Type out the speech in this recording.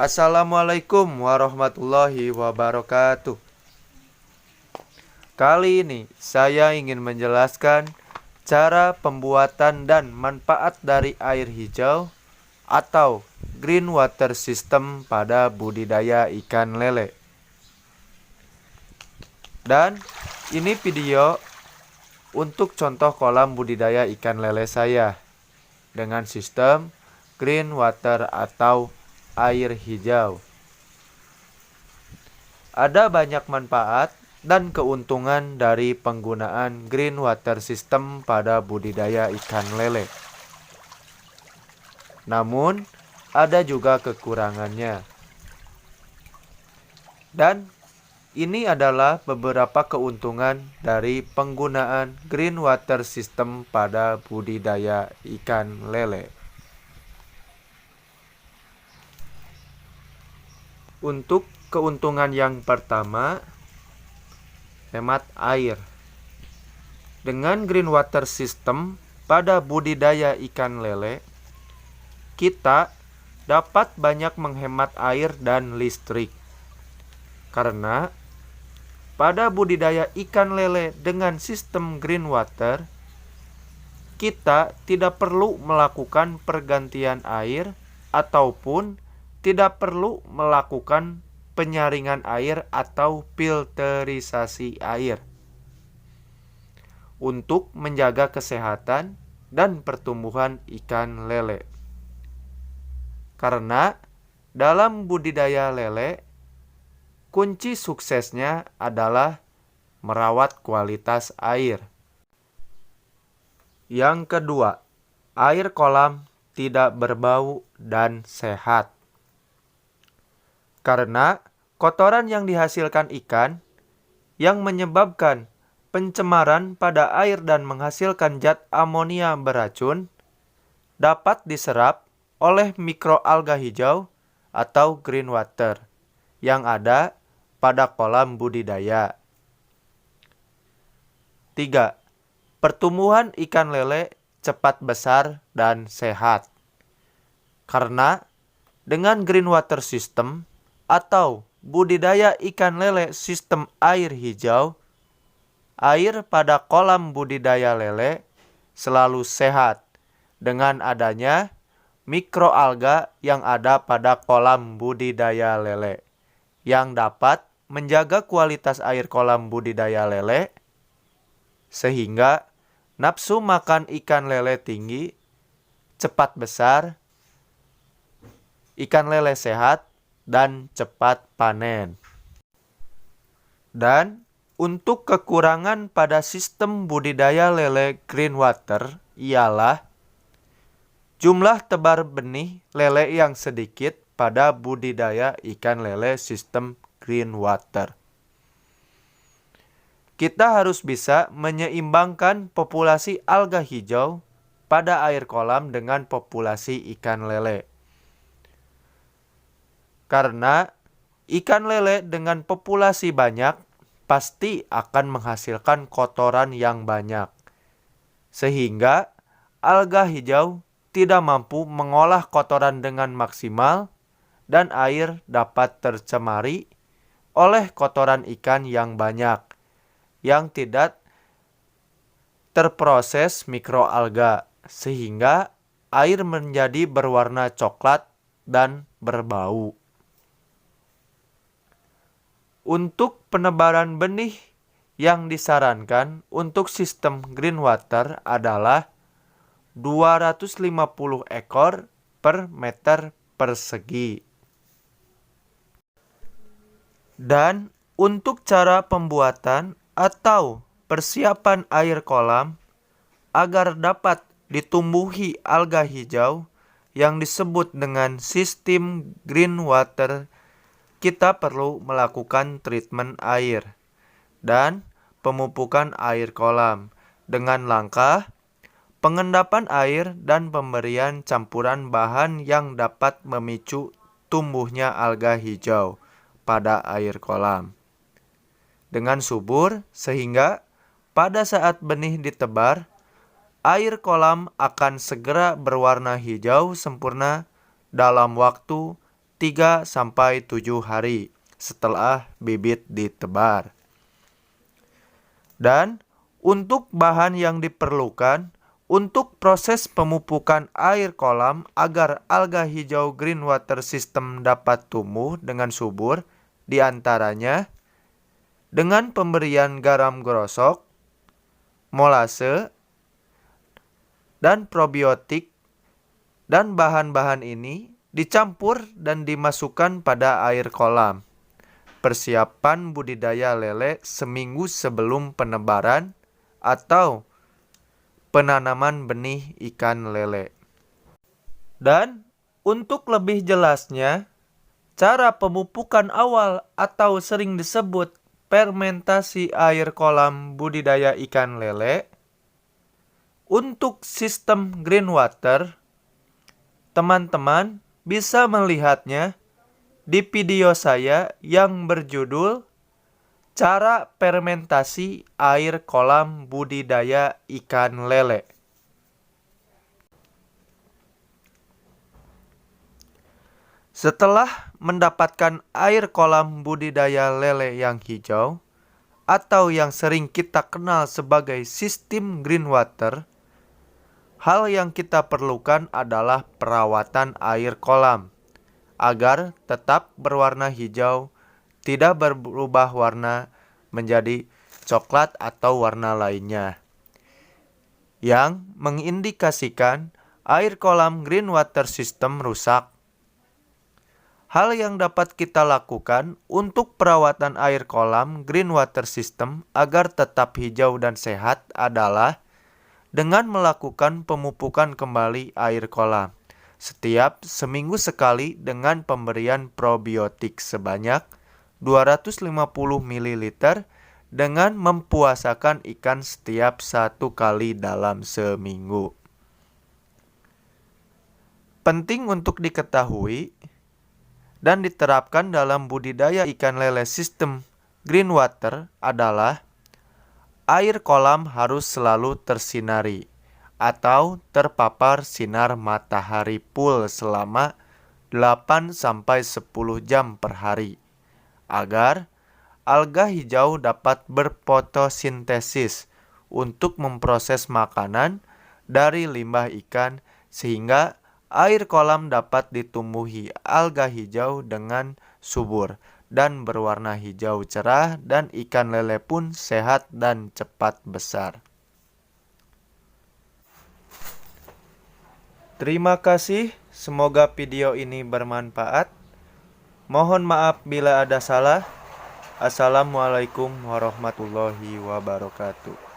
Assalamualaikum warahmatullahi wabarakatuh. Kali ini saya ingin menjelaskan cara pembuatan dan manfaat dari air hijau atau green water system pada budidaya ikan lele. Dan ini video untuk contoh kolam budidaya ikan lele saya dengan sistem green water atau air hijau. Ada banyak manfaat dan keuntungan dari penggunaan green water system pada budidaya ikan lele. Namun, ada juga kekurangannya. Dan ini adalah beberapa keuntungan dari penggunaan green water system pada budidaya ikan lele. Untuk keuntungan yang pertama, hemat air. Dengan green water system pada budidaya ikan lele, kita dapat banyak menghemat air dan listrik. Karena pada budidaya ikan lele dengan sistem green water, kita tidak perlu melakukan pergantian air ataupun tidak perlu melakukan penyaringan air atau filterisasi air untuk menjaga kesehatan dan pertumbuhan ikan lele. Karena dalam budidaya lele, kunci suksesnya adalah merawat kualitas air. Yang kedua, air kolam tidak berbau dan sehat. Karena kotoran yang dihasilkan ikan yang menyebabkan pencemaran pada air dan menghasilkan zat amonia beracun dapat diserap oleh mikroalga hijau atau green water yang ada pada kolam budidaya. 3. Pertumbuhan ikan lele cepat besar dan sehat. Karena dengan green water system atau budidaya ikan lele sistem air hijau, air pada kolam budidaya lele selalu sehat dengan adanya mikroalga yang ada pada kolam budidaya lele yang dapat menjaga kualitas air kolam budidaya lele sehingga nafsu makan ikan lele tinggi, cepat besar, ikan lele sehat, dan cepat panen. Dan untuk kekurangan pada sistem budidaya lele green water ialah jumlah tebar benih lele yang sedikit pada budidaya ikan lele sistem green water. Kita harus bisa menyeimbangkan populasi alga hijau pada air kolam dengan populasi ikan lele. Karena ikan lele dengan populasi banyak pasti akan menghasilkan kotoran yang banyak. Sehingga alga hijau tidak mampu mengolah kotoran dengan maksimal dan air dapat tercemari oleh kotoran ikan yang banyak yang tidak terproses mikroalga sehingga air menjadi berwarna coklat dan berbau. Untuk penebaran benih yang disarankan untuk sistem green water adalah 250 ekor per meter persegi. Dan untuk cara pembuatan atau persiapan air kolam agar dapat ditumbuhi alga hijau yang disebut dengan sistem green water, kita perlu melakukan treatment air dan pemupukan air kolam dengan langkah pengendapan air dan pemberian campuran bahan yang dapat memicu tumbuhnya alga hijau pada air kolam dengan subur sehingga pada saat benih ditebar, air kolam akan segera berwarna hijau sempurna dalam waktu 3-7 hari setelah bibit ditebar. Dan untuk bahan yang diperlukan untuk proses pemupukan air kolam agar alga hijau green water system dapat tumbuh dengan subur, diantaranya dengan pemberian garam gosok, molase, dan probiotik, dan bahan-bahan ini dicampur dan dimasukkan pada air kolam. Persiapan budidaya lele seminggu sebelum penebaran atau penanaman benih ikan lele. Dan untuk lebih jelasnya, cara pemupukan awal atau sering disebut fermentasi air kolam budidaya ikan lele untuk sistem green water, teman-teman bisa melihatnya di video saya yang berjudul Cara Fermentasi Air Kolam Budidaya Ikan Lele. Setelah mendapatkan air kolam budidaya lele yang hijau, atau yang sering kita kenal sebagai sistem green water, hal yang kita perlukan adalah perawatan air kolam agar tetap berwarna hijau, tidak berubah warna menjadi coklat atau warna lainnya, yang mengindikasikan air kolam green water system rusak. Hal yang dapat kita lakukan untuk perawatan air kolam green water system agar tetap hijau dan sehat adalah dengan melakukan pemupukan kembali air kolam setiap seminggu sekali dengan pemberian probiotik sebanyak 250 ml dengan mempuasakan ikan setiap 1 kali dalam seminggu. Penting untuk diketahui dan diterapkan dalam budidaya ikan lele sistem green water adalah air kolam harus selalu tersinari atau terpapar sinar matahari full selama 8-10 jam per hari agar alga hijau dapat berfotosintesis untuk memproses makanan dari limbah ikan sehingga air kolam dapat ditumbuhi alga hijau dengan subur dan berwarna hijau cerah dan ikan lele pun sehat dan cepat besar. Terima kasih, semoga video ini bermanfaat. Mohon maaf bila ada salah. Assalamualaikum warahmatullahi wabarakatuh.